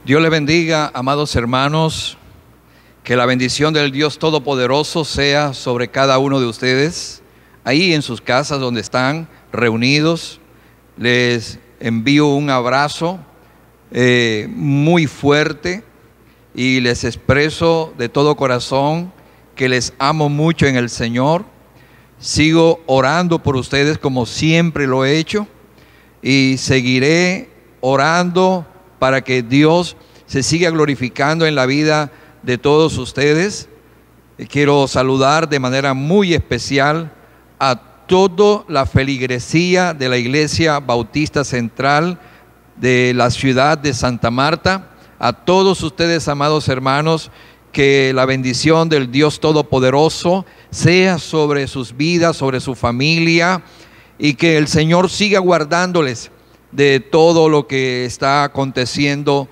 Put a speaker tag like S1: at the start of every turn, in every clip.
S1: Dios le bendiga, amados hermanos, que la bendición del Dios Todopoderoso sea sobre cada uno de ustedes, ahí en sus casas donde están reunidos. Les envío un abrazo muy fuerte y les expreso de todo corazón que les amo mucho en el Señor. Sigo orando por ustedes como siempre lo he hecho y seguiré orando para que Dios se siga glorificando en la vida de todos ustedes. Quiero saludar de manera muy especial a toda la feligresía de la Iglesia Bautista Central de la ciudad de Santa Marta. A todos ustedes, amados hermanos, que la bendición del Dios Todopoderoso sea sobre sus vidas, sobre su familia, y que el Señor siga guardándoles de todo lo que está aconteciendo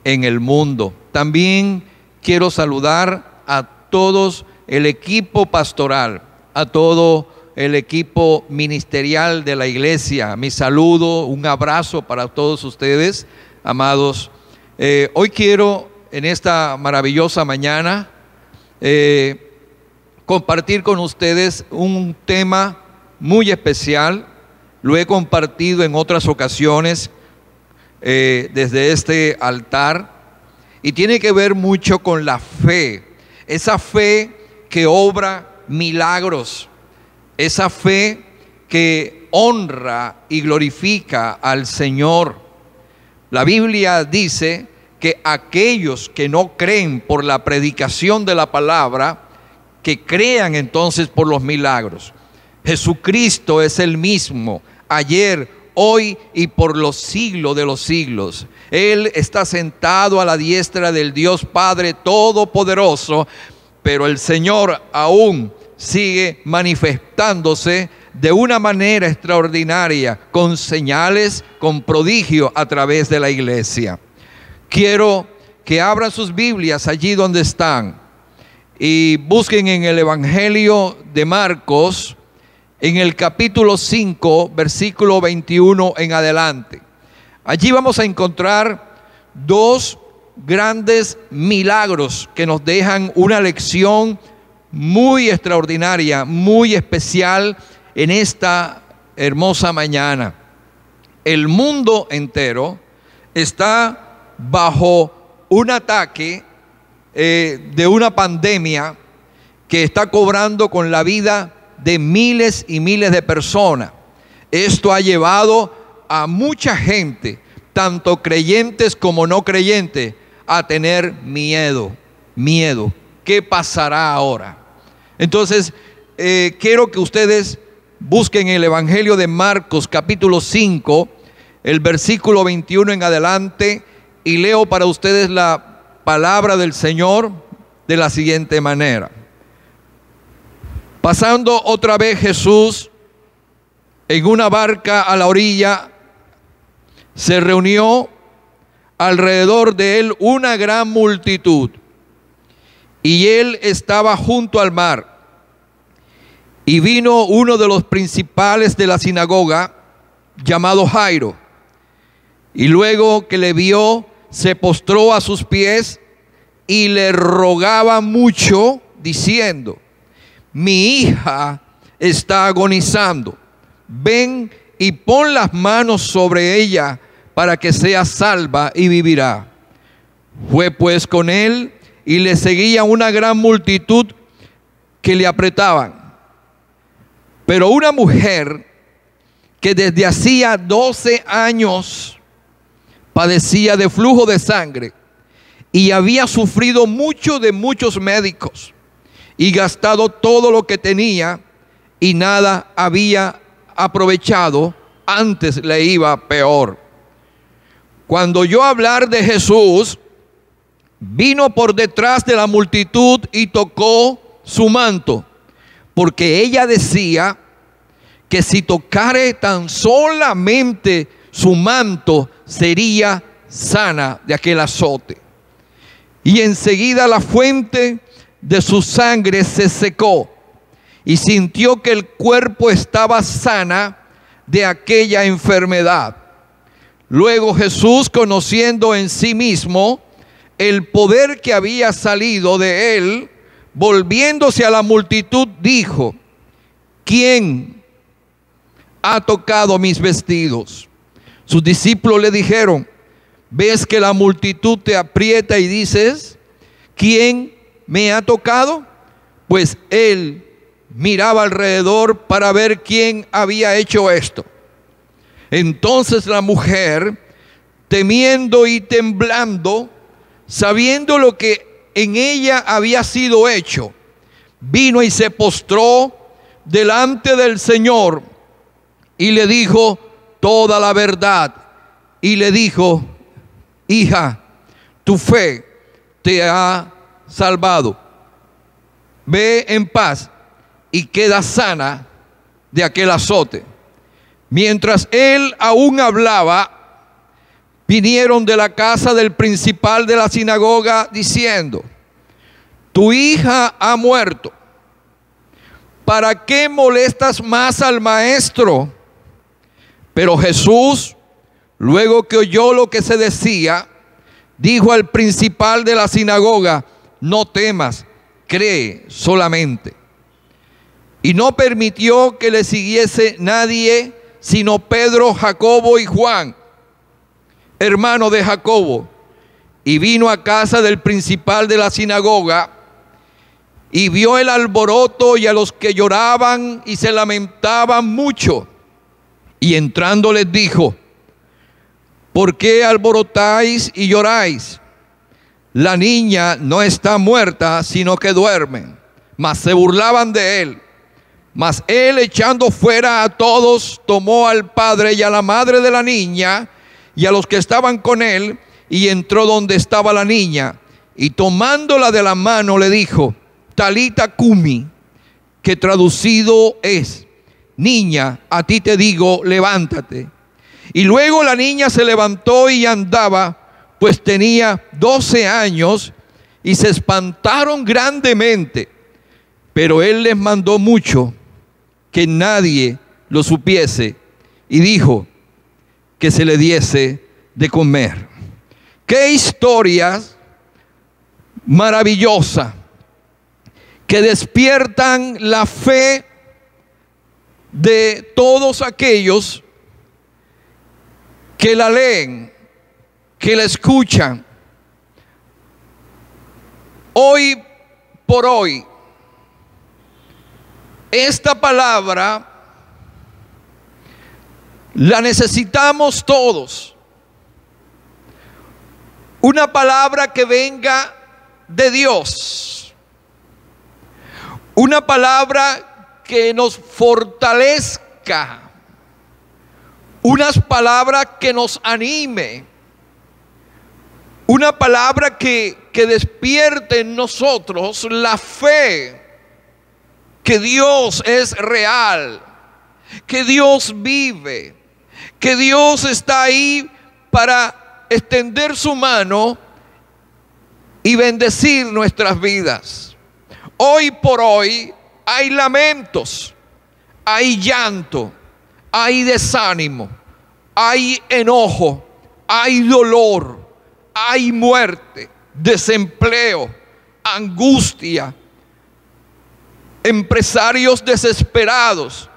S1: en el mundo. También quiero saludar a todos el equipo pastoral, a todo el equipo ministerial de la iglesia. Mi saludo, un abrazo para todos ustedes, amados. Hoy quiero, en esta maravillosa mañana, compartir con ustedes un tema muy especial. Lo he compartido en otras ocasiones desde este altar y tiene que ver mucho con la fe, esa fe que obra milagros, esa fe que honra y glorifica al Señor. La Biblia dice que aquellos que no creen por la predicación de la palabra, que crean entonces por los milagros. Jesucristo es el mismo, ayer, hoy y por los siglos de los siglos. Él está sentado a la diestra del Dios Padre Todopoderoso, pero el Señor aún sigue manifestándose de una manera extraordinaria, con señales, con prodigio a través de la iglesia. Quiero que abran sus Biblias allí donde están y busquen en el Evangelio de Marcos, en el capítulo 5, versículo 21 en adelante. Allí vamos a encontrar dos grandes milagros que nos dejan una lección muy extraordinaria, muy especial en esta hermosa mañana. El mundo entero está bajo un ataque de una pandemia que está cobrando con la vida de miles y miles de personas. Esto ha llevado a mucha gente, tanto creyentes como no creyentes, a tener miedo. ¿Qué pasará ahora? Entonces, quiero que ustedes busquen el Evangelio de Marcos, capítulo 5, el versículo 21 en adelante, y leo para ustedes la palabra del Señor de la siguiente manera. Pasando otra vez Jesús en una barca a la orilla, se reunió alrededor de él una gran multitud, y él estaba junto al mar. Y vino uno de los principales de la sinagoga, llamado Jairo, y luego que le vio, se postró a sus pies y le rogaba mucho, diciendo: mi hija está agonizando, ven y pon las manos sobre ella para que sea salva y vivirá. Fue pues con él y le seguía una gran multitud que le apretaban. Pero una mujer que desde hacía 12 años padecía de flujo de sangre y había sufrido mucho de muchos médicos y gastado todo lo que tenía y nada había aprovechado, antes le iba peor. Cuando oyó hablar de Jesús, vino por detrás de la multitud y tocó su manto, porque ella decía que si tocare tan solamente su manto, sería sana de aquel azote. Y enseguida la fuente de su sangre se secó y sintió que el cuerpo estaba sana de aquella enfermedad. Luego Jesús, conociendo en sí mismo el poder que había salido de él, volviéndose a la multitud, dijo: ¿quién ha tocado mis vestidos? Sus discípulos le dijeron: ¿ves que la multitud te aprieta y dices: ¿quién me ha tocado? Pues él miraba alrededor para ver quién había hecho esto. Entonces la mujer, temiendo y temblando, sabiendo lo que en ella había sido hecho, vino y se postró delante del Señor y le dijo toda la verdad. Y le dijo: hija, tu fe te ha salvado. Ve en paz y queda sana de aquel azote. Mientras él aún hablaba, vinieron de la casa del principal de la sinagoga diciendo: tu hija ha muerto. ¿Para qué molestas más al maestro? Pero Jesús, luego que oyó lo que se decía, dijo al principal de la sinagoga: no temas, cree solamente. Y no permitió que le siguiese nadie, sino Pedro, Jacobo y Juan, hermano de Jacobo. Y vino a casa del principal de la sinagoga, y vio el alboroto y a los que lloraban y se lamentaban mucho. Y entrando les dijo: ¿por qué alborotáis y lloráis? La niña no está muerta, sino que duerme. Mas se burlaban de él. Mas él, echando fuera a todos, tomó al padre y a la madre de la niña y a los que estaban con él, y entró donde estaba la niña, y tomándola de la mano le dijo: Talita cumi, que traducido es: niña, a ti te digo, levántate. Y luego la niña se levantó y andaba, pues tenía 12 años, y se espantaron grandemente. Pero él les mandó mucho que nadie lo supiese, y dijo que se le diese de comer. Qué historias maravillosas que despiertan la fe de todos aquellos que la leen, que la escuchan. Hoy por hoy, esta palabra la necesitamos todos. Una palabra que venga de Dios. Una palabra que nos fortalezca. Unas palabras que nos anime. Una palabra que despierte en nosotros la fe que Dios es real, que Dios vive, que Dios está ahí para extender su mano y bendecir nuestras vidas. Hoy por hoy hay lamentos, hay llanto, hay desánimo, hay enojo, hay dolor, hay muerte, desempleo, angustia, empresarios desesperados.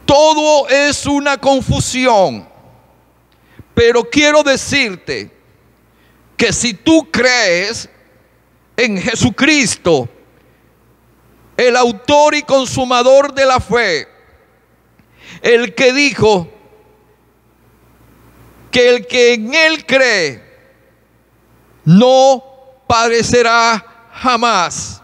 S1: Todo es una confusión. Pero quiero decirte que si tú crees en Jesucristo, el autor y consumador de la fe, el que dijo que el que en él cree no padecerá jamás.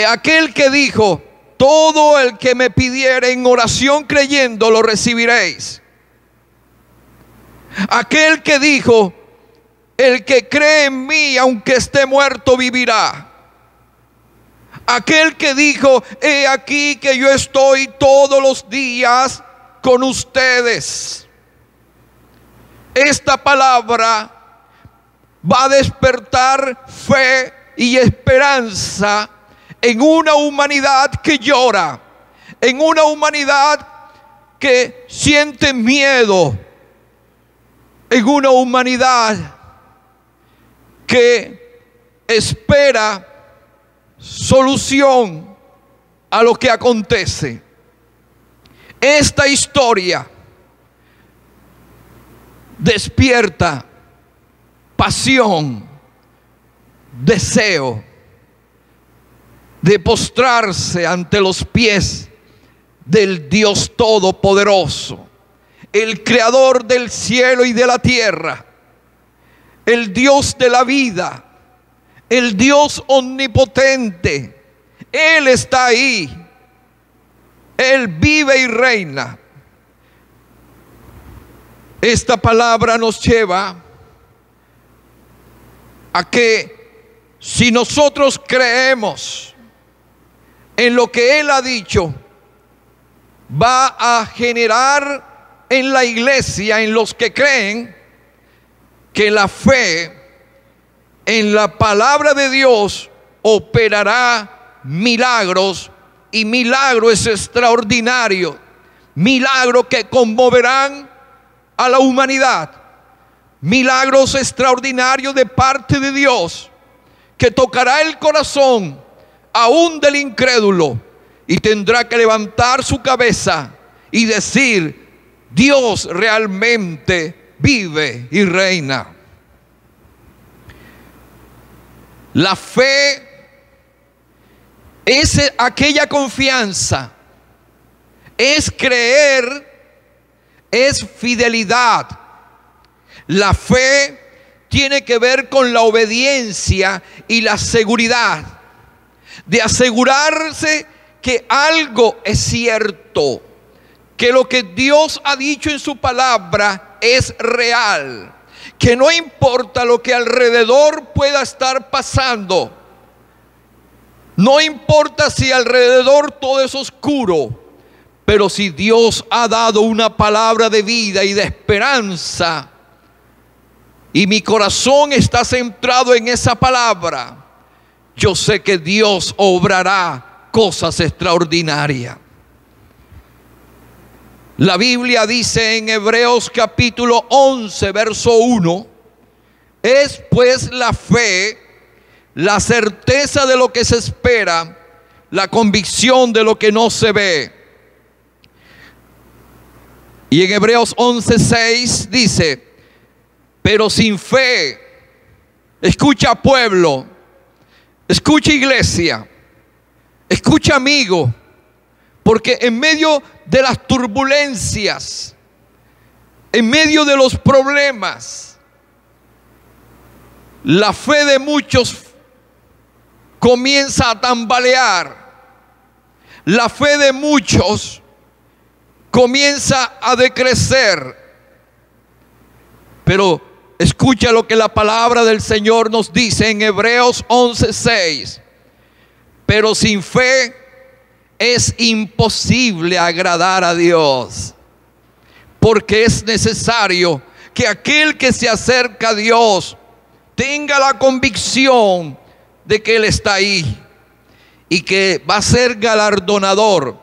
S1: Aquel que dijo: todo el que me pidiere en oración creyendo lo recibiréis. Aquel que dijo: el que cree en mí, aunque esté muerto, vivirá. Aquel que dijo: he aquí que yo estoy todos los días con ustedes. Esta palabra va a despertar fe y esperanza en una humanidad que llora, en una humanidad que siente miedo en una humanidad que espera solución a lo que acontece. Esta historia despierta pasión, deseo de postrarse ante los pies del Dios Todopoderoso, el Creador del cielo y de la tierra, el Dios de la vida, el Dios omnipotente. Él está ahí, Él vive y reina. Esta palabra nos lleva a que si nosotros creemos en lo que Él ha dicho, va a generar en la iglesia, en los que creen, que la fe en la palabra de Dios operará milagros, y milagros extraordinarios, milagros que conmoverán a la humanidad, milagros extraordinarios de parte de Dios, que tocará el corazón aún del incrédulo, y tendrá que levantar su cabeza y decir: Dios realmente vive y reina. La fe es aquella confianza, es creer, es fidelidad. La fe tiene que ver con la obediencia y la seguridad de asegurarse que algo es cierto, que lo que Dios ha dicho en su palabra es real, que no importa lo que alrededor pueda estar pasando, no importa si alrededor todo es oscuro, pero si Dios ha dado una palabra de vida y de esperanza, y mi corazón está centrado en esa palabra, yo sé que Dios obrará cosas extraordinarias. La Biblia dice en Hebreos capítulo 11, verso 1: es pues la fe la certeza de lo que se espera, la convicción de lo que no se ve. Y en Hebreos 11:6 dice: pero sin fe, escucha pueblo, escucha iglesia, escucha amigo, porque en medio de las turbulencias, en medio de los problemas, la fe de muchos comienza a tambalear, la fe de muchos comienza a decrecer. Pero escucha lo que la palabra del Señor nos dice en Hebreos 11:6: pero sin fe es imposible agradar a Dios, porque es necesario que aquel que se acerca a Dios tenga la convicción de que Él está ahí y que va a ser galardonador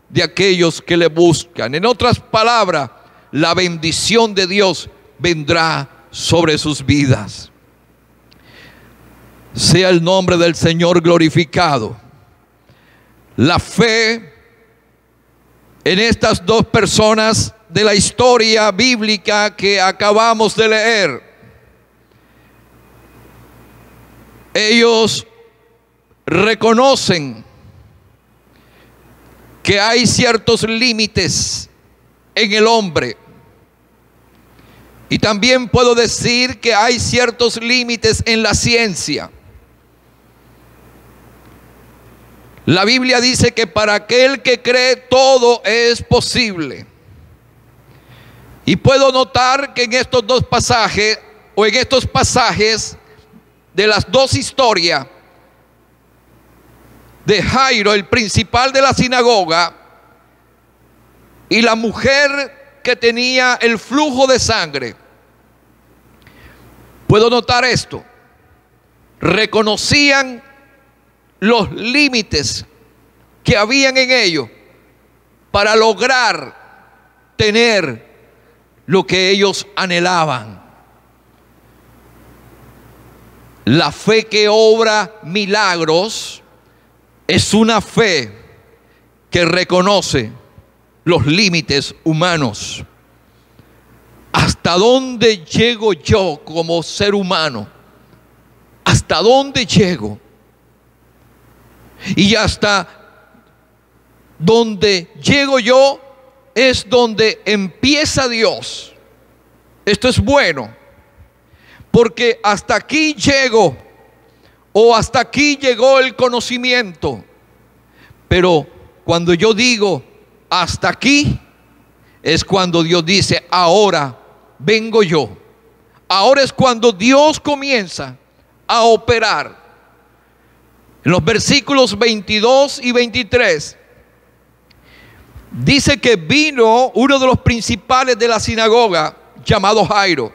S1: de aquellos que le buscan. En otras palabras, la bendición de Dios vendrá sobre sus vidas. Sea el nombre del Señor glorificado. La fe en estas dos personas de la historia bíblica que acabamos de leer, ellos reconocen que hay ciertos límites en el hombre. Y también puedo decir que hay ciertos límites en la ciencia. La Biblia dice que para aquel que cree todo es posible. Y puedo notar que en estos dos pasajes, o en estos pasajes de las dos historias, de Jairo, el principal de la sinagoga, y la mujer que tenía el flujo de sangre, puedo notar esto: reconocían los límites que habían en ellos para lograr tener lo que ellos anhelaban. La fe que obra milagros es una fe que reconoce los límites humanos. ¿Hasta dónde llego yo como ser humano? ¿Hasta dónde llego? Y hasta donde llego yo es donde empieza Dios. Esto es bueno, porque hasta aquí llego, o hasta aquí llegó el conocimiento. Pero cuando yo digo hasta aquí, es cuando Dios dice, ahora vengo yo. Ahora es cuando Dios comienza a operar. En los versículos 22 y 23 dice que vino uno de los principales de la sinagoga, llamado Jairo,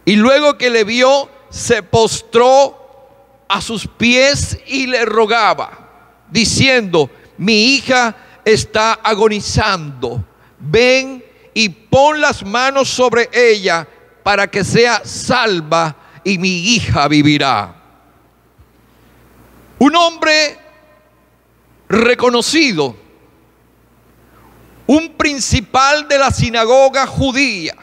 S1: y luego que le vio, se postró a sus pies y le rogaba, diciendo: mi hija está agonizando, ven y pon las manos sobre ella para que sea salva y mi hija vivirá. Un hombre reconocido, un principal de la sinagoga judía,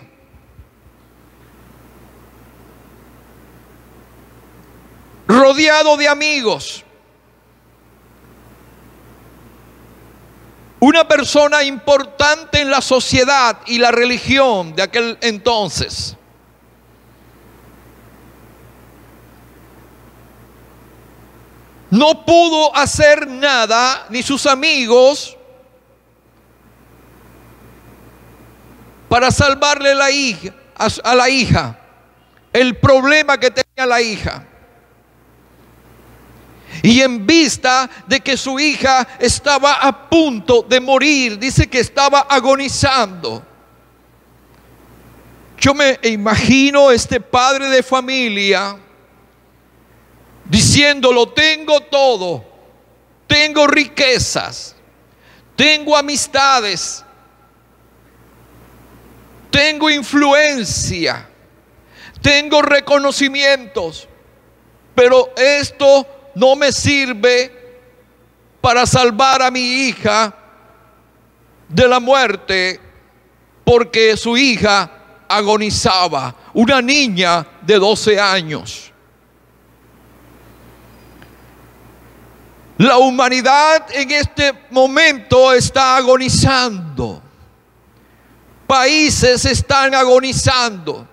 S1: rodeado de amigos, una persona importante en la sociedad y la religión de aquel entonces. No pudo hacer nada, ni sus amigos, para salvarle a la hija, el problema que tenía la hija. Y en vista de que su hija estaba a punto de morir, dice que estaba agonizando. Yo me imagino este padre de familia diciéndolo: tengo todo, tengo riquezas, tengo amistades, tengo influencia, tengo reconocimientos, pero esto no me sirve para salvar a mi hija de la muerte, porque su hija agonizaba, una niña de 12 años. La humanidad en este momento está agonizando. Países están agonizando.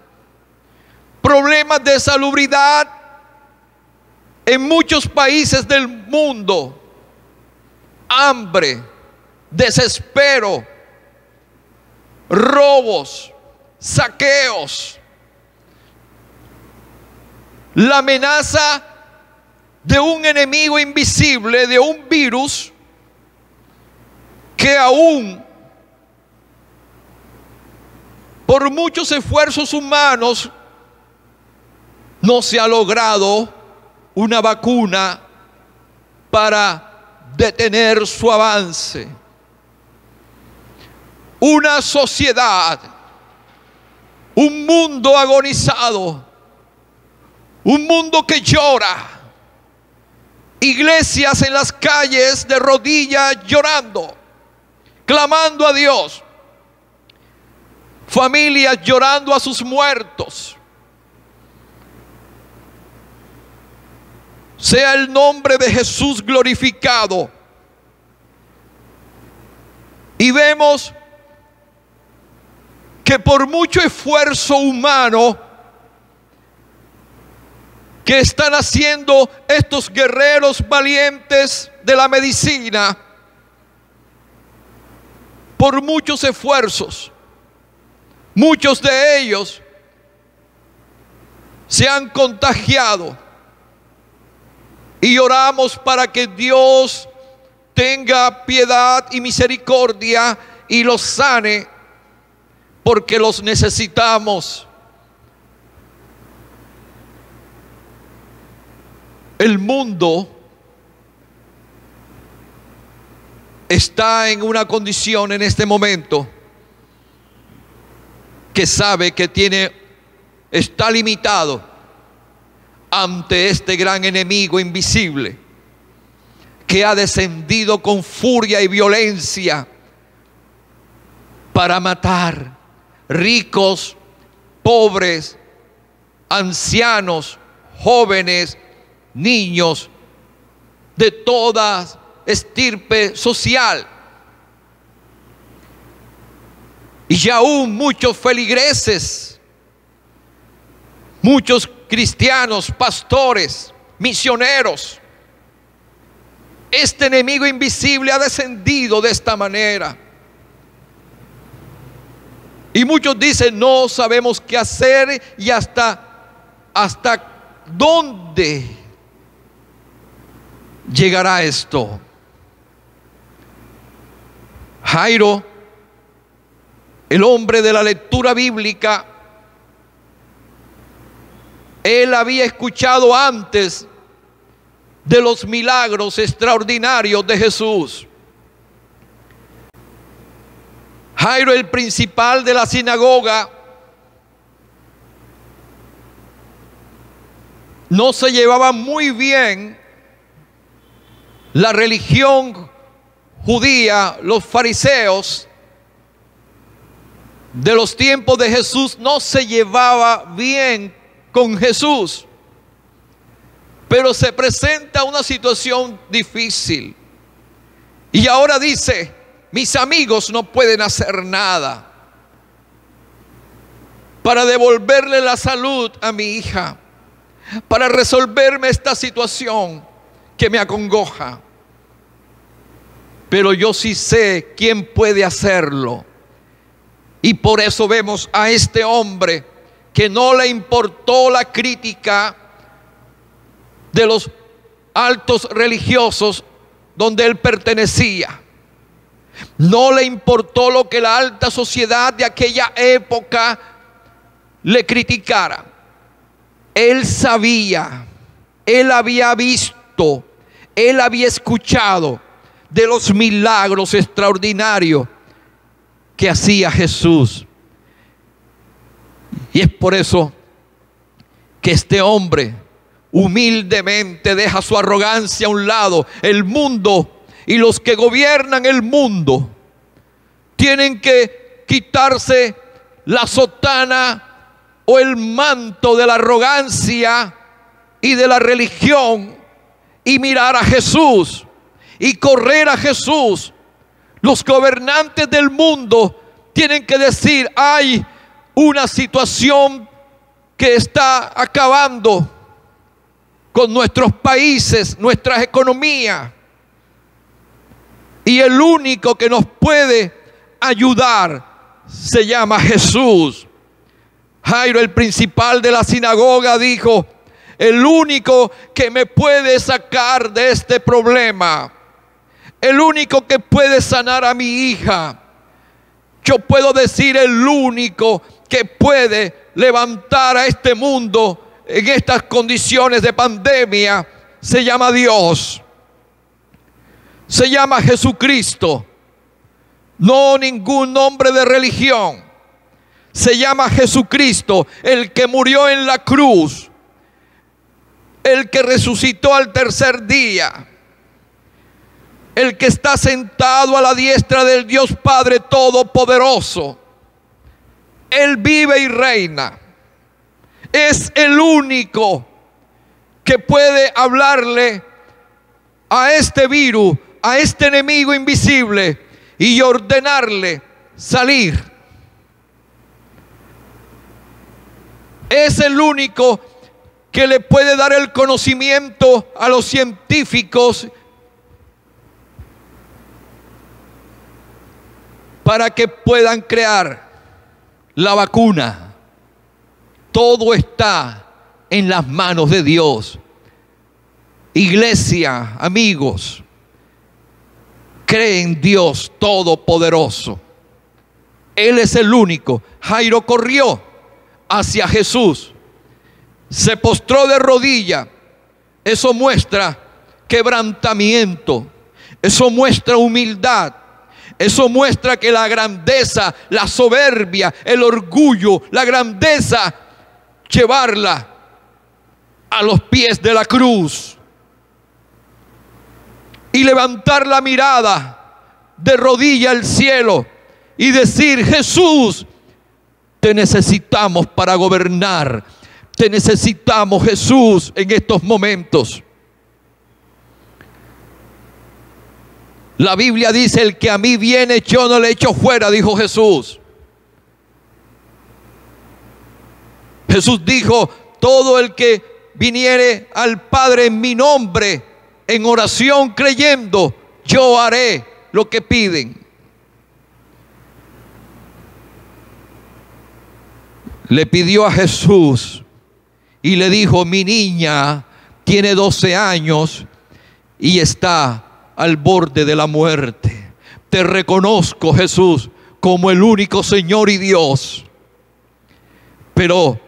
S1: Problemas de salubridad en muchos países del mundo. Hambre, desespero, robos, saqueos. La amenaza de un enemigo invisible, de un virus que aún por muchos esfuerzos humanos no se ha logrado una vacuna para detener su avance. Una sociedad, un mundo agonizado, un mundo que llora, iglesias en las calles de rodillas llorando, clamando a Dios, familias llorando a sus muertos. Sea el nombre de Jesús glorificado. Y vemos que por mucho esfuerzo humano que están haciendo estos guerreros valientes de la medicina, por muchos esfuerzos, muchos de ellos se han contagiado. Y oramos para que Dios tenga piedad y misericordia y los sane, porque los necesitamos. El mundo está en una condición en este momento que sabe que está limitado ante este gran enemigo invisible que ha descendido con furia y violencia para matar ricos, pobres, ancianos, jóvenes, niños, de toda estirpe social. Y aún muchos feligreses, muchos cristianos, pastores, misioneros. Este enemigo invisible ha descendido de esta manera. Y muchos dicen, no sabemos qué hacer y hasta dónde llegará esto. Jairo, el hombre de la lectura bíblica, él había escuchado antes de los milagros extraordinarios de Jesús. Jairo, el principal de la sinagoga, no se llevaba muy bien la religión judía. Los fariseos de los tiempos de Jesús no se llevaba bien con Jesús, pero se presenta una situación difícil y ahora dice: mis amigos no pueden hacer nada para devolverle la salud a mi hija, para resolverme esta situación que me acongoja, pero yo sí sé quién puede hacerlo. Y por eso vemos a este hombre que no le importó la crítica de los altos religiosos donde él pertenecía. No le importó lo que la alta sociedad de aquella época le criticara. Él sabía, él había visto, él había escuchado de los milagros extraordinarios que hacía Jesús. Y es por eso que este hombre humildemente deja su arrogancia a un lado. El mundo y los que gobiernan el mundo tienen que quitarse la sotana o el manto de la arrogancia y de la religión y mirar a Jesús y correr a Jesús. Los gobernantes del mundo tienen que decir: hay una situación que está acabando con nuestros países, nuestras economías, y el único que nos puede ayudar se llama Jesús. Jairo, el principal de la sinagoga, dijo: el único que me puede sacar de este problema, el único que puede sanar a mi hija, yo puedo decir el único que puede levantar a este mundo en estas condiciones de pandemia, se llama Dios, se llama Jesucristo. No ningún nombre de religión. Se llama Jesucristo, el que murió en la cruz, el que resucitó al tercer día, el que está sentado a la diestra del Dios Padre Todopoderoso. Él vive y reina. Es el único que puede hablarle a este virus, a este enemigo invisible, y ordenarle salir. Es el único que le puede dar el conocimiento a los científicos para que puedan crear la vacuna. Todo está en las manos de Dios. Iglesia, amigos, cree en Dios Todopoderoso. Él es el único. Jairo corrió hacia Jesús, se postró de rodilla. Eso muestra quebrantamiento, eso muestra humildad, Eso muestra que la grandeza, la soberbia, el orgullo, la grandeza, llevarla a los pies de la cruz y levantar la mirada de rodilla al cielo y decir: Jesús, te necesitamos para gobernar, te necesitamos, Jesús, en estos momentos. La Biblia dice: el que a mí viene, yo no le echo fuera, dijo Jesús. Jesús dijo: todo el que viniere al Padre en mi nombre, en oración creyendo, yo haré lo que piden. Le pidió a Jesús y le dijo: mi niña tiene 12 años y está al borde de la muerte. Te reconozco, Jesús, como el único Señor y Dios. Pero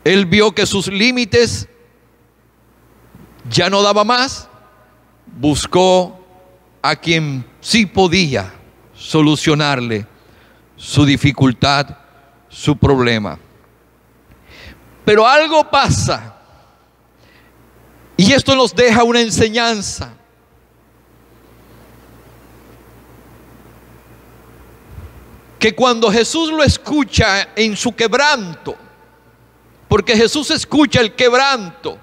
S1: él vio que sus límites ya no daba más. Buscó a quien sí podía solucionarle su dificultad, su problema. Pero algo pasa, y esto nos deja una enseñanza. Que cuando Jesús lo escucha en su quebranto, porque Jesús escucha el quebranto,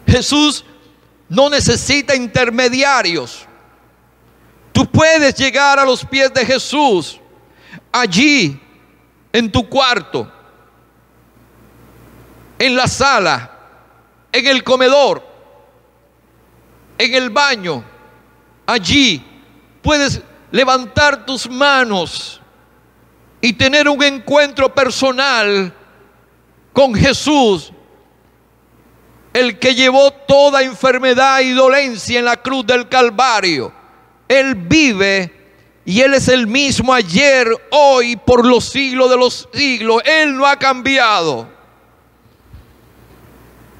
S1: Jesús no necesita intermediarios. Tú puedes llegar a los pies de Jesús allí en tu cuarto, en la sala, en el comedor, en el baño. Allí puedes levantar tus manos y tener un encuentro personal con Jesús, el que llevó toda enfermedad y dolencia en la cruz del Calvario. Él vive y Él es el mismo ayer, hoy, por los siglos de los siglos. Él no ha cambiado.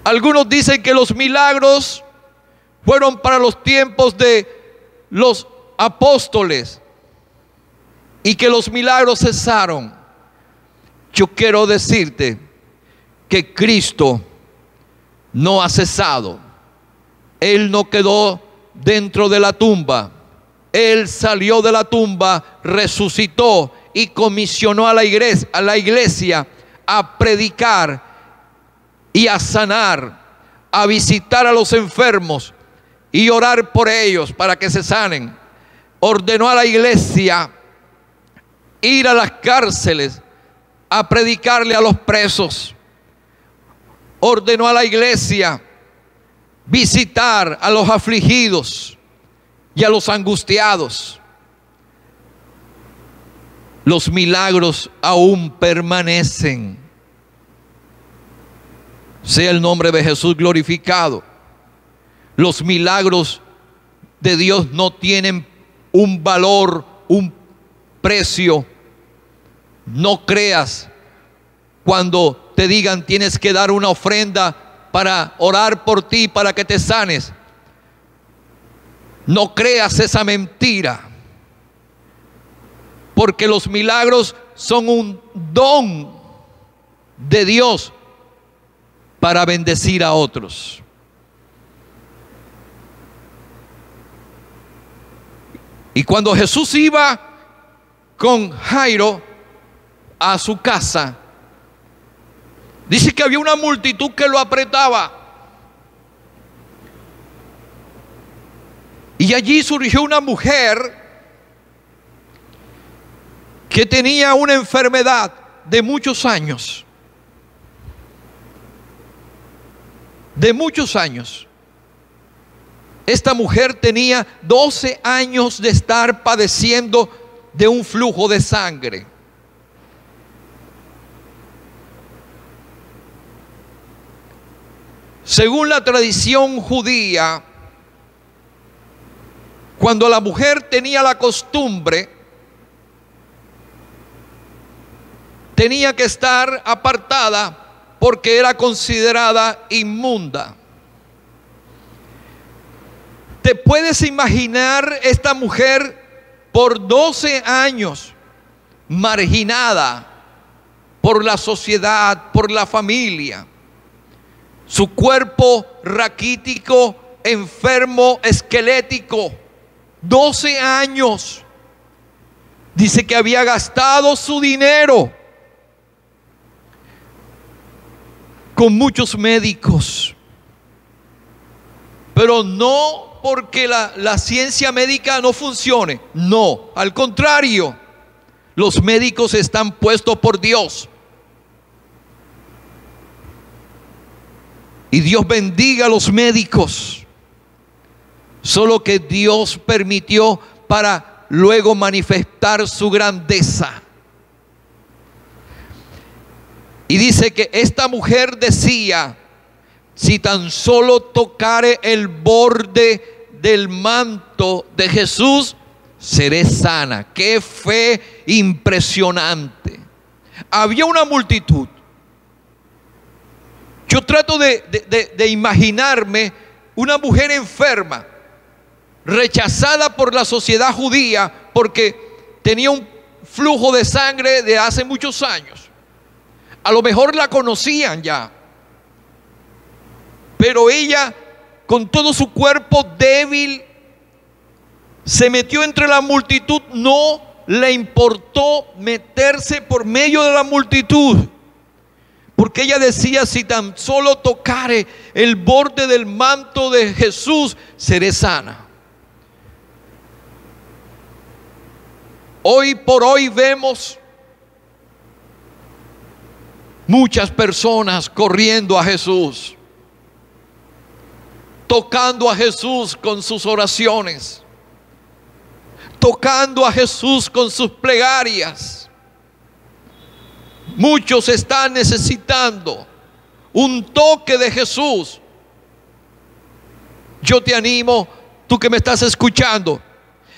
S1: Algunos dicen que los milagros fueron para los tiempos de los apóstoles y que los milagros cesaron. Yo quiero decirte que Cristo no ha cesado. Él no quedó dentro de la tumba. Él salió de la tumba, resucitó y comisionó a la iglesia a predicar y a sanar, a visitar a los enfermos y orar por ellos para que se sanen. Ordenó a la iglesia ir a las cárceles a predicarle a los presos. Ordenó a la iglesia visitar a los afligidos y a los angustiados. Los milagros aún permanecen. Sea el nombre de Jesús glorificado. Los milagros de Dios no tienen un valor, un precio. No creas cuando te digan tienes que dar una ofrenda para orar por ti, para que te sanes. No creas esa mentira, porque los milagros son un don de Dios para bendecir a otros. Y cuando Jesús iba con Jairo a su casa, dice que había una multitud que lo apretaba. Y allí surgió una mujer que tenía una enfermedad de muchos años. De muchos años. Esta mujer tenía 12 años de estar padeciendo de un flujo de sangre. Según la tradición judía, cuando la mujer tenía la costumbre, tenía que estar apartada porque era considerada inmunda. ¿Te puedes imaginar esta mujer por 12 años marginada por la sociedad, por la familia? Su cuerpo raquítico, enfermo, esquelético. 12 años. Dice que había gastado su dinero con muchos médicos. Pero no porque la ciencia médica no funcione. No, al contrario. Los médicos están puestos por Dios. Y Dios bendiga a los médicos. Solo que Dios permitió para luego manifestar su grandeza. Y dice que esta mujer decía: si tan solo tocare el borde del manto de Jesús, seré sana. ¡Qué fe impresionante! Había una multitud. Yo trato de imaginarme una mujer enferma, rechazada por la sociedad judía porque tenía un flujo de sangre de hace muchos años. A lo mejor la conocían ya, pero ella, con todo su cuerpo débil, se metió entre la multitud. No le importó meterse por medio de la multitud, porque ella decía: si tan solo tocare el borde del manto de Jesús, seré sana. Hoy por hoy vemos muchas personas corriendo a Jesús, tocando a Jesús con sus oraciones, tocando a Jesús con sus plegarias. Muchos están necesitando un toque de Jesús. Yo te animo, tú que me estás escuchando,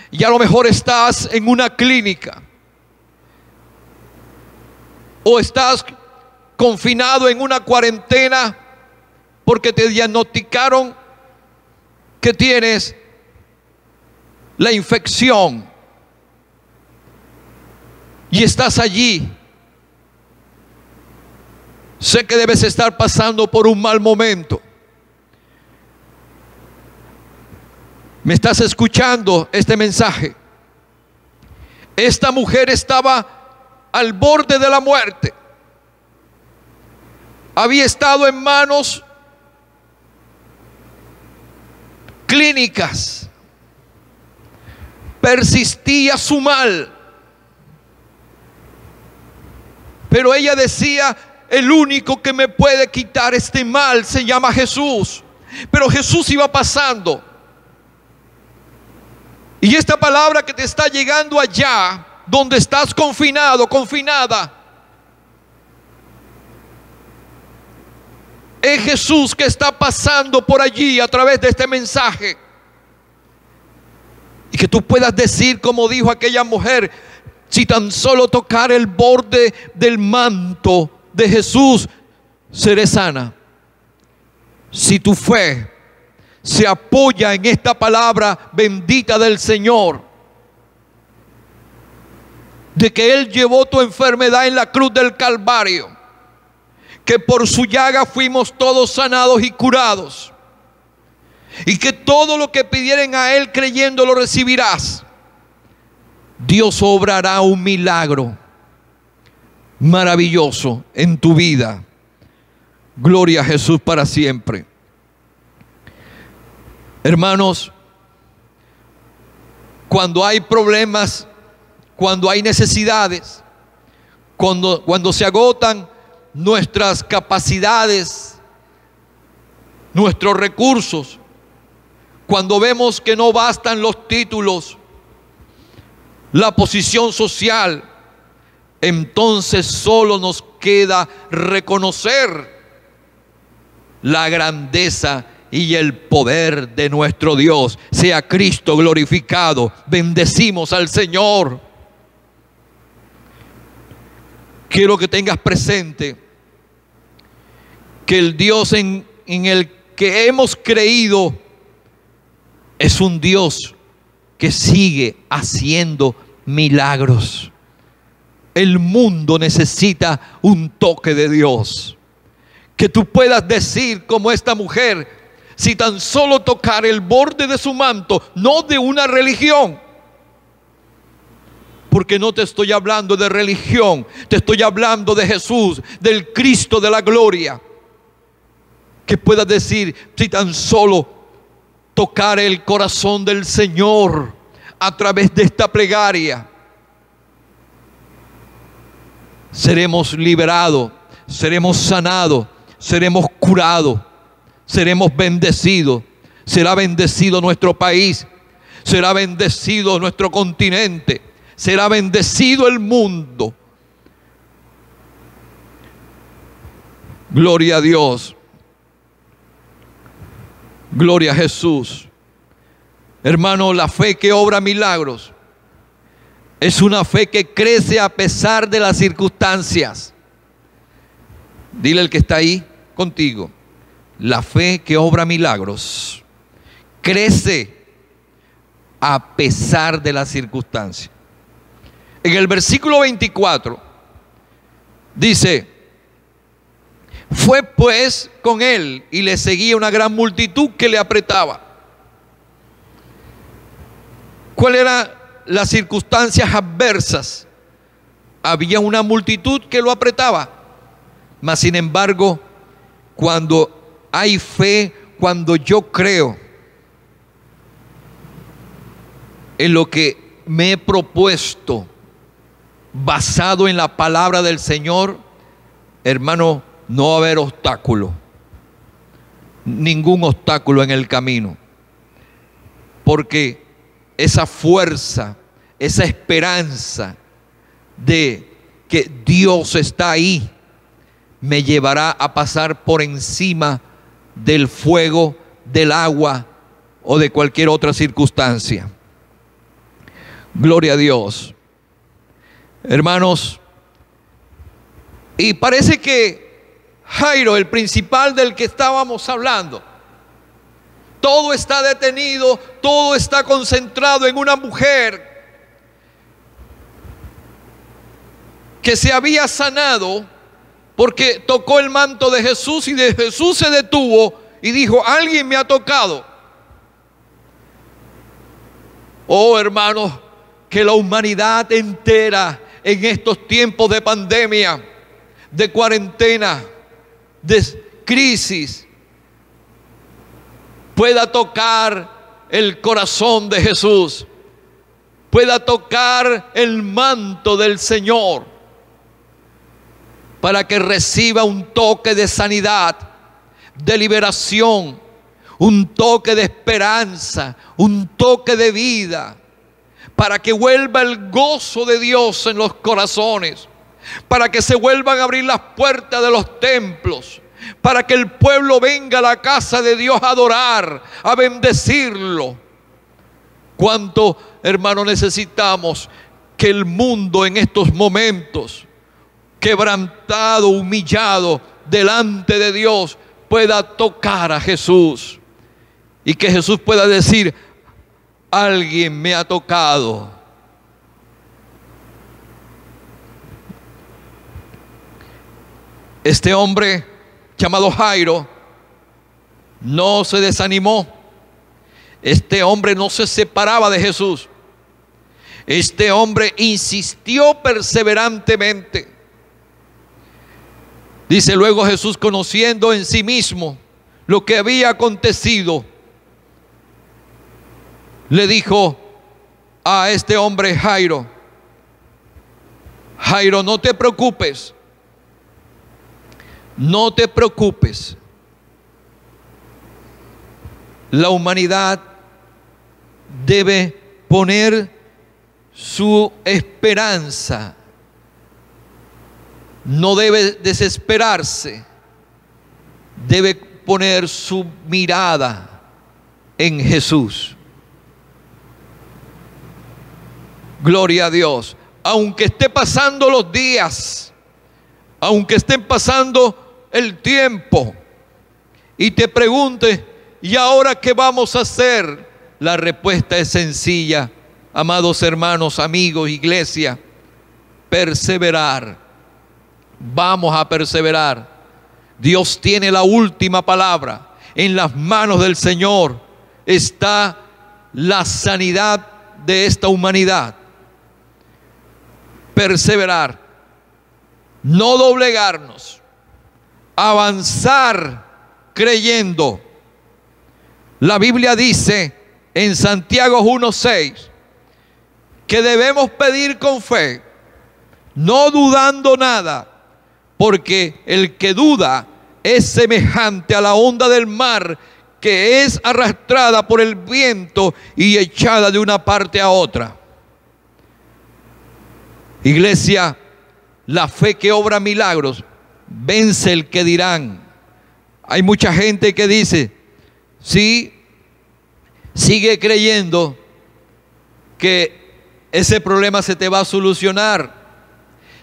S1: y a lo mejor estás en una clínica o estás confinado en una cuarentena porque te diagnosticaron que tienes la infección y estás allí. Sé que debes estar pasando por un mal momento. ¿Me estás escuchando este mensaje? Esta mujer estaba al borde de la muerte. Había estado en manos clínicas. Persistía su mal. Pero ella decía: el único que me puede quitar este mal se llama Jesús. Pero Jesús iba pasando. Y esta palabra que te está llegando allá, donde estás confinado, confinada, es Jesús que está pasando por allí a través de este mensaje. Y que tú puedas decir, como dijo aquella mujer: si tan solo tocar el borde del manto de Jesús, seré sana. Si tu fe se apoya en esta palabra bendita del Señor, de que Él llevó tu enfermedad en la cruz del Calvario, que por su llaga fuimos todos sanados y curados, y que todo lo que pidieren a Él creyendo lo recibirás, Dios obrará un milagro maravilloso en tu vida. Gloria a Jesús para siempre. Hermanos, cuando hay problemas, cuando hay necesidades, cuando se agotan nuestras capacidades, nuestros recursos, cuando vemos que no bastan los títulos, la posición social, entonces solo nos queda reconocer la grandeza y el poder de nuestro Dios. Sea Cristo glorificado. Bendecimos al Señor. Quiero que tengas presente que el Dios en el que hemos creído es un Dios que sigue haciendo milagros. El mundo necesita un toque de Dios. Que tú puedas decir como esta mujer, si tan solo tocar el borde de su manto, no de una religión. Porque no te estoy hablando de religión, te estoy hablando de Jesús, del Cristo de la gloria. Que puedas decir, si tan solo tocar el corazón del Señor a través de esta plegaria, seremos liberados, seremos sanados, seremos curados, seremos bendecidos. Será bendecido nuestro país, será bendecido nuestro continente, será bendecido el mundo. Gloria a Dios. Gloria a Jesús. Hermano, la fe que obra milagros es una fe que crece a pesar de las circunstancias. Dile al que está ahí contigo, la fe que obra milagros crece a pesar de las circunstancias. En el versículo 24 dice: fue pues con él y le seguía una gran multitud que le apretaba. ¿Cuáles eran las circunstancias adversas? Había una multitud que lo apretaba. Mas sin embargo, cuando hay fe, cuando yo creo en lo que me he propuesto, basado en la palabra del Señor, hermano, no va a haber obstáculo, ningún obstáculo en el camino, porque esa fuerza, esa esperanza de que Dios está ahí, me llevará a pasar por encima del fuego, del agua o de cualquier otra circunstancia. Gloria a Dios. Hermanos, y parece que Jairo, el principal del que estábamos hablando, todo está detenido, todo está concentrado en una mujer que se había sanado porque tocó el manto de Jesús, y de Jesús se detuvo y dijo: alguien me ha tocado. Oh, hermanos, que la humanidad entera en estos tiempos de pandemia, de cuarentena, de crisis, pueda tocar el corazón de Jesús, pueda tocar el manto del Señor, para que reciba un toque de sanidad, de liberación, un toque de esperanza, un toque de vida, para que vuelva el gozo de Dios en los corazones, para que se vuelvan a abrir las puertas de los templos, para que el pueblo venga a la casa de Dios a adorar, a bendecirlo. Cuánto, hermano, necesitamos que el mundo en estos momentos, quebrantado, humillado delante de Dios, pueda tocar a Jesús, y que Jesús pueda decir: alguien me ha tocado. Este hombre llamado Jairo no se desanimó. Este hombre no se separaba de Jesús. Este hombre insistió perseverantemente. Dice: luego Jesús, conociendo en sí mismo lo que había acontecido, le dijo a este hombre Jairo: Jairo, no te preocupes, no te preocupes. La humanidad debe poner su esperanza, no debe desesperarse, debe poner su mirada en Jesús. Gloria a Dios. Aunque esté pasando los días, aunque estén pasando el tiempo, y te pregunte: ¿y ahora qué vamos a hacer? La respuesta es sencilla, amados hermanos, amigos, iglesia: perseverar. Vamos a perseverar. Dios tiene la última palabra. En las manos del Señor está la sanidad de esta humanidad. Perseverar, no doblegarnos, avanzar creyendo. La Biblia dice en Santiago 1:6 que debemos pedir con fe, no dudando nada, porque el que duda es semejante a la onda del mar, que es arrastrada por el viento y echada de una parte a otra. Iglesia, la fe que obra milagros vence el que dirán. Hay mucha gente que dice: sí, sigue creyendo que ese problema se te va a solucionar.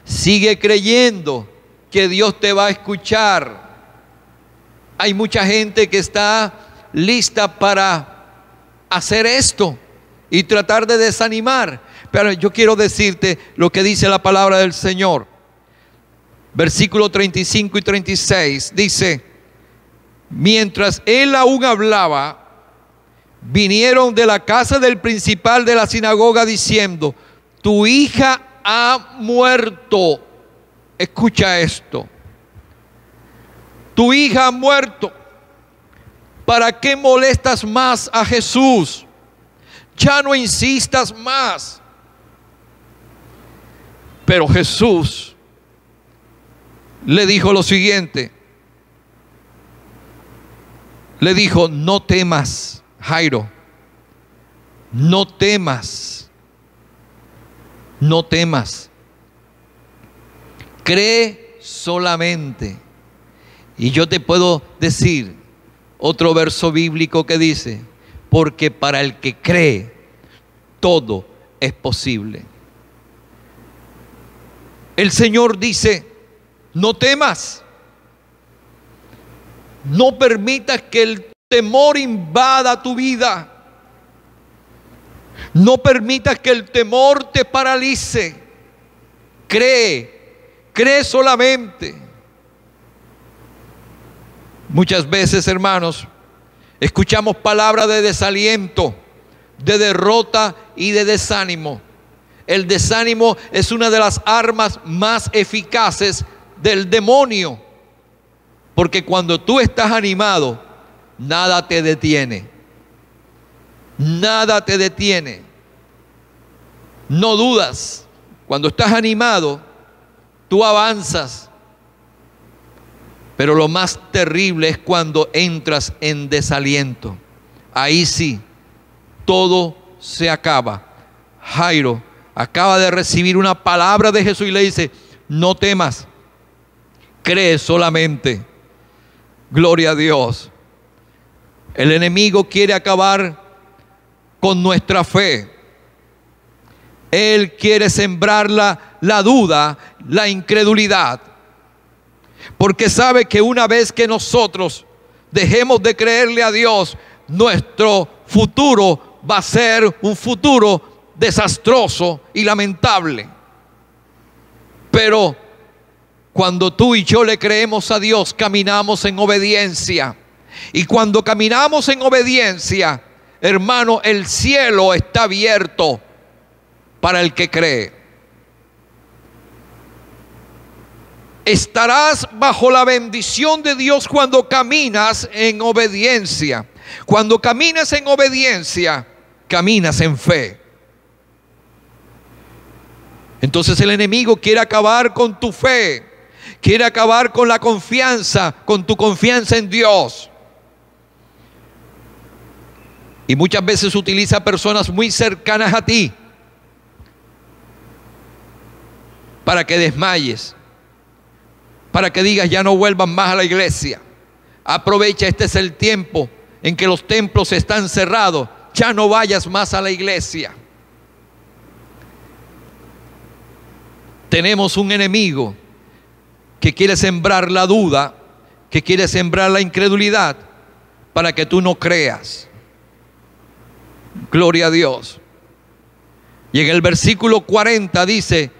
S1: Sigue creyendo que Dios te va a escuchar. Hay mucha gente que está lista para hacer esto y tratar de desanimar. Pero yo quiero decirte lo que dice la palabra del Señor. Versículos 35 y 36 dice: mientras él aún hablaba, vinieron de la casa del principal de la sinagoga diciendo: tu hija ha muerto. Escucha esto: tu hija ha muerto. ¿Para qué molestas más a Jesús? Ya no insistas más. Pero Jesús le dijo lo siguiente. Le dijo: no temas, Jairo. No temas. No temas. Cree solamente. Y yo te puedo decir otro verso bíblico que dice: porque para el que cree, todo es posible. El Señor dice: no temas. No permitas que el temor invada tu vida. No permitas que el temor te paralice. Cree solamente. Muchas veces, hermanos, escuchamos palabras de desaliento, de derrota y de desánimo. El desánimo es una de las armas más eficaces del demonio, porque cuando tú estás animado, nada te detiene. Nada te detiene. No dudas. Cuando estás animado, tú avanzas. Pero lo más terrible es cuando entras en desaliento. Ahí sí, todo se acaba. Jairo acaba de recibir una palabra de Jesús y le dice: no temas, cree solamente. Gloria a Dios. El enemigo quiere acabar con nuestra fe. Él quiere sembrar la duda, la incredulidad. Porque sabe que una vez que nosotros dejemos de creerle a Dios, nuestro futuro va a ser un futuro desastroso y lamentable. Pero cuando tú y yo le creemos a Dios, caminamos en obediencia. Y cuando caminamos en obediencia, hermano, el cielo está abierto para el que cree. Estarás bajo la bendición de Dios cuando caminas en obediencia. Cuando caminas en obediencia, caminas en fe. Entonces el enemigo quiere acabar con tu fe, quiere acabar con la confianza, con tu confianza en Dios. Y muchas veces utiliza personas muy cercanas a ti para que desmayes, para que digas: ya no vuelvas más a la iglesia. Aprovecha, este es el tiempo en que los templos están cerrados, ya no vayas más a la iglesia. Tenemos un enemigo que quiere sembrar la duda, que quiere sembrar la incredulidad para que tú no creas. Gloria a Dios. Y en el versículo 40 dice: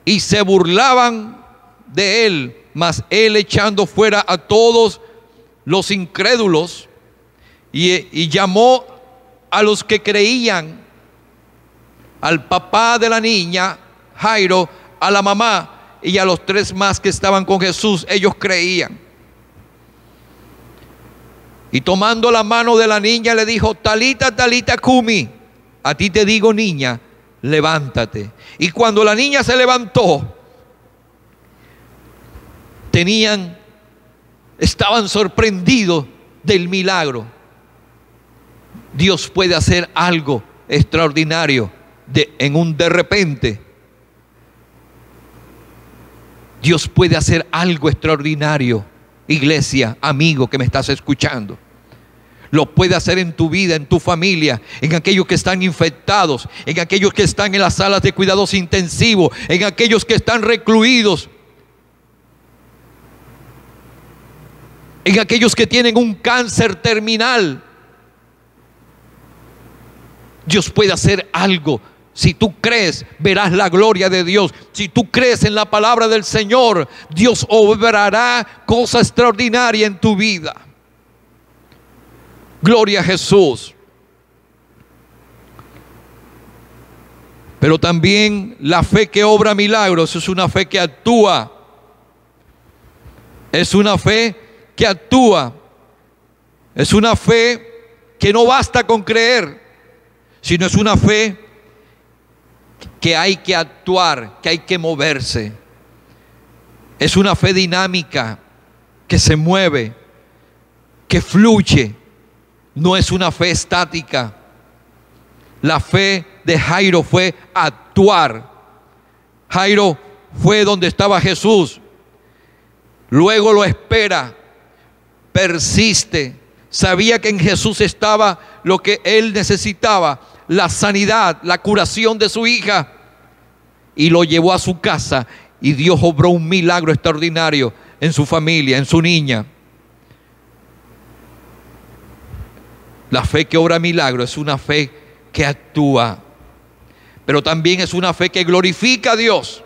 S1: y se burlaban de él, mas él, echando fuera a todos los incrédulos, y llamó a los que creían, al papá de la niña, Jairo, a la mamá y a los 3 más que estaban con Jesús. Ellos creían. Y tomando la mano de la niña le dijo: Talita, talita cumi, a ti te digo, niña, levántate. Y cuando la niña se levantó, estaban sorprendidos del milagro. Dios puede hacer algo extraordinario en un de repente. Dios puede hacer algo extraordinario, iglesia, amigo que me estás escuchando. Lo puede hacer en tu vida, en tu familia, en aquellos que están infectados, en aquellos que están en las salas de cuidados intensivos, en aquellos que están recluidos, en aquellos que tienen un cáncer terminal. Dios puede hacer algo. Si tú crees, verás la gloria de Dios. Si tú crees en la palabra del Señor, Dios obrará cosa extraordinaria en tu vida. Gloria a Jesús. Pero también la fe que obra milagros es una fe que actúa. Es una fe que actúa. Es una fe que no basta con creer, sino es una fe que hay que actuar, que hay que moverse. Es una fe dinámica, que se mueve, que fluye. No es una fe estática. La fe de Jairo fue actuar. Jairo fue donde estaba Jesús. Luego lo espera, persiste. Sabía que en Jesús estaba lo que él necesitaba: la sanidad, la curación de su hija. Y lo llevó a su casa, y Dios obró un milagro extraordinario en su familia, en su niña. La fe que obra milagro es una fe que actúa, pero también es una fe que glorifica a Dios.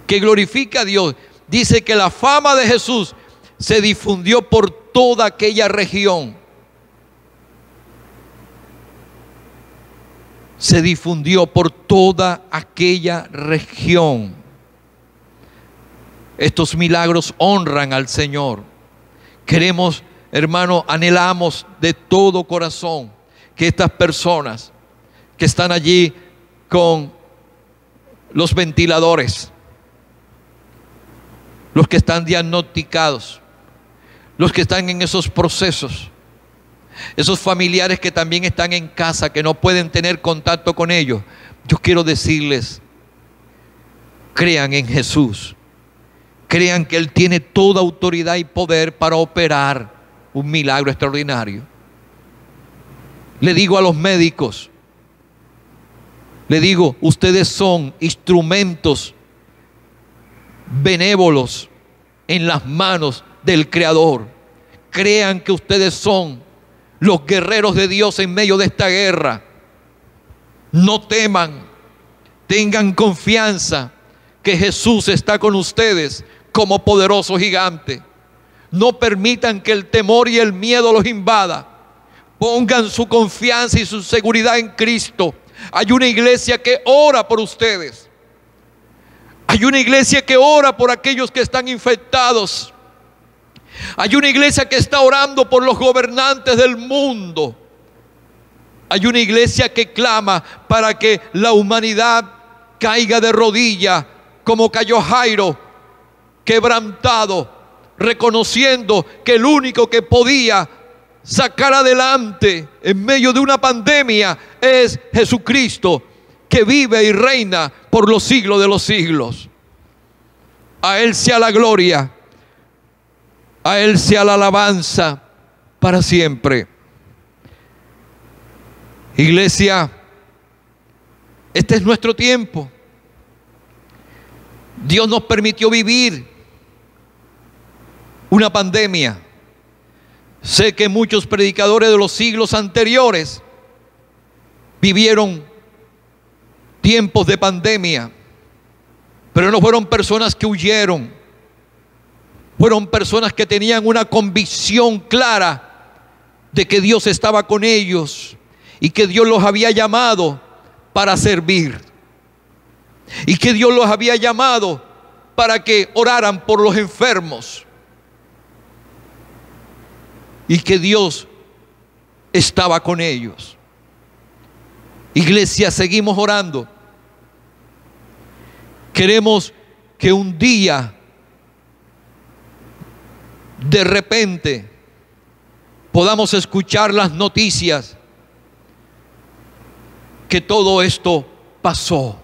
S1: Que glorifica a Dios. Dice que la fama de Jesús se difundió por toda aquella región. Se difundió por toda aquella región. Estos milagros honran al Señor. Queremos, hermano, anhelamos de todo corazón que estas personas que están allí con los ventiladores, los que están diagnosticados, los que están en esos procesos, esos familiares que también están en casa, que no pueden tener contacto con ellos, yo quiero decirles: crean en Jesús, crean que Él tiene toda autoridad y poder para operar un milagro extraordinario. Le digo a los médicos, le digo: ustedes son instrumentos benévolos en las manos del Creador. Crean que ustedes son los guerreros de Dios en medio de esta guerra. No teman, tengan confianza que Jesús está con ustedes como poderoso gigante. No permitan que el temor y el miedo los invada. Pongan su confianza y su seguridad en Cristo. Hay una iglesia que ora por ustedes. Hay una iglesia que ora por aquellos que están infectados. Hay una iglesia que está orando por los gobernantes del mundo. Hay una iglesia que clama para que la humanidad caiga de rodillas, como cayó Jairo, quebrantado, reconociendo que el único que podía sacar adelante en medio de una pandemia es Jesucristo, que vive y reina por los siglos de los siglos. A Él sea la gloria, a Él sea la alabanza para siempre. Iglesia, este es nuestro tiempo. Dios nos permitió vivir una pandemia. Sé que muchos predicadores de los siglos anteriores vivieron tiempos de pandemia, pero no fueron personas que huyeron, fueron personas que tenían una convicción clara de que Dios estaba con ellos y que Dios los había llamado para servir y que Dios los había llamado para que oraran por los enfermos y que Dios estaba con ellos. Iglesia, seguimos orando. Queremos que un día, de repente, podamos escuchar las noticias que todo esto pasó.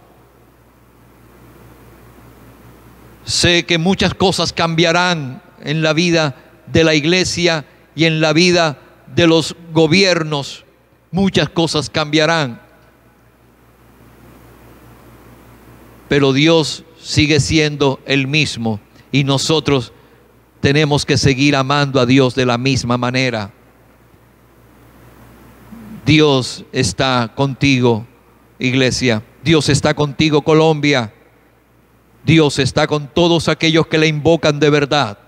S1: Sé que muchas cosas cambiarán en la vida de la iglesia y en la vida de los gobiernos. Muchas cosas cambiarán. Pero Dios sigue siendo el mismo y nosotros tenemos que seguir amando a Dios de la misma manera. Dios está contigo, iglesia. Dios está contigo, Colombia. Dios está con todos aquellos que le invocan de verdad.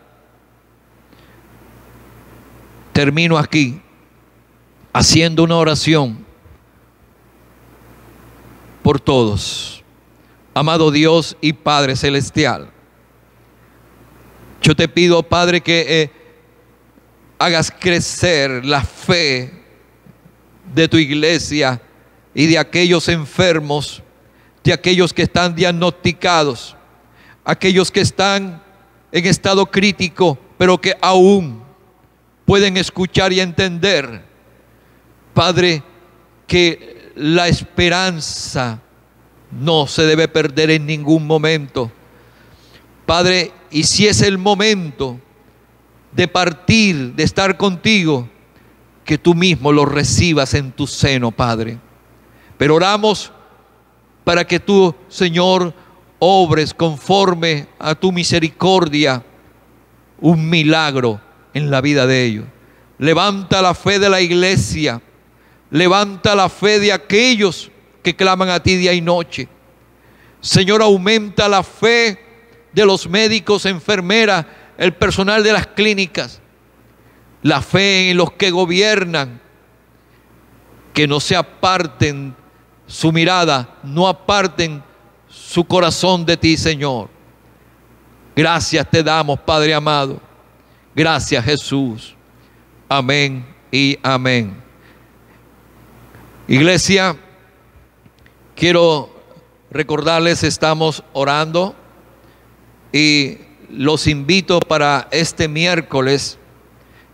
S1: Termino aquí haciendo una oración por todos. Amado Dios y Padre Celestial, yo te pido, Padre, que hagas crecer la fe de tu iglesia y de aquellos enfermos, de aquellos que están diagnosticados, aquellos que están en estado crítico, pero que aún pueden escuchar y entender, Padre, que la esperanza no se debe perder en ningún momento. Padre, y si es el momento de partir, de estar contigo, que tú mismo lo recibas en tu seno, Padre. Pero oramos para que tú, Señor, obres conforme a tu misericordia un milagro en la vida de ellos. Levanta la fe de la iglesia, levanta la fe de aquellos que claman a ti día y noche. Señor, aumenta la fe de los médicos, enfermeras, el personal de las clínicas, la fe en los que gobiernan, que no se aparten su mirada, no aparten su corazón de ti, Señor. Gracias te damos, Padre amado. Gracias, Jesús. Amén y amén. Iglesia, quiero recordarles, estamos orando y los invito para este miércoles.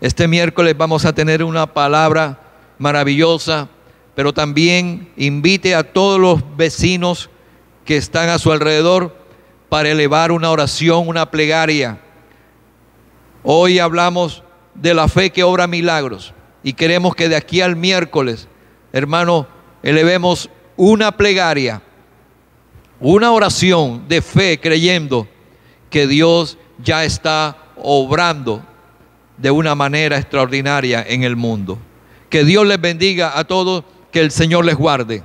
S1: Este miércoles vamos a tener una palabra maravillosa, pero también invite a todos los vecinos que están a su alrededor para elevar una oración, una plegaria. Hoy hablamos de la fe que obra milagros y queremos que de aquí al miércoles, hermano, elevemos una plegaria, una oración de fe, creyendo que Dios ya está obrando de una manera extraordinaria en el mundo. Que Dios les bendiga a todos, que el Señor les guarde.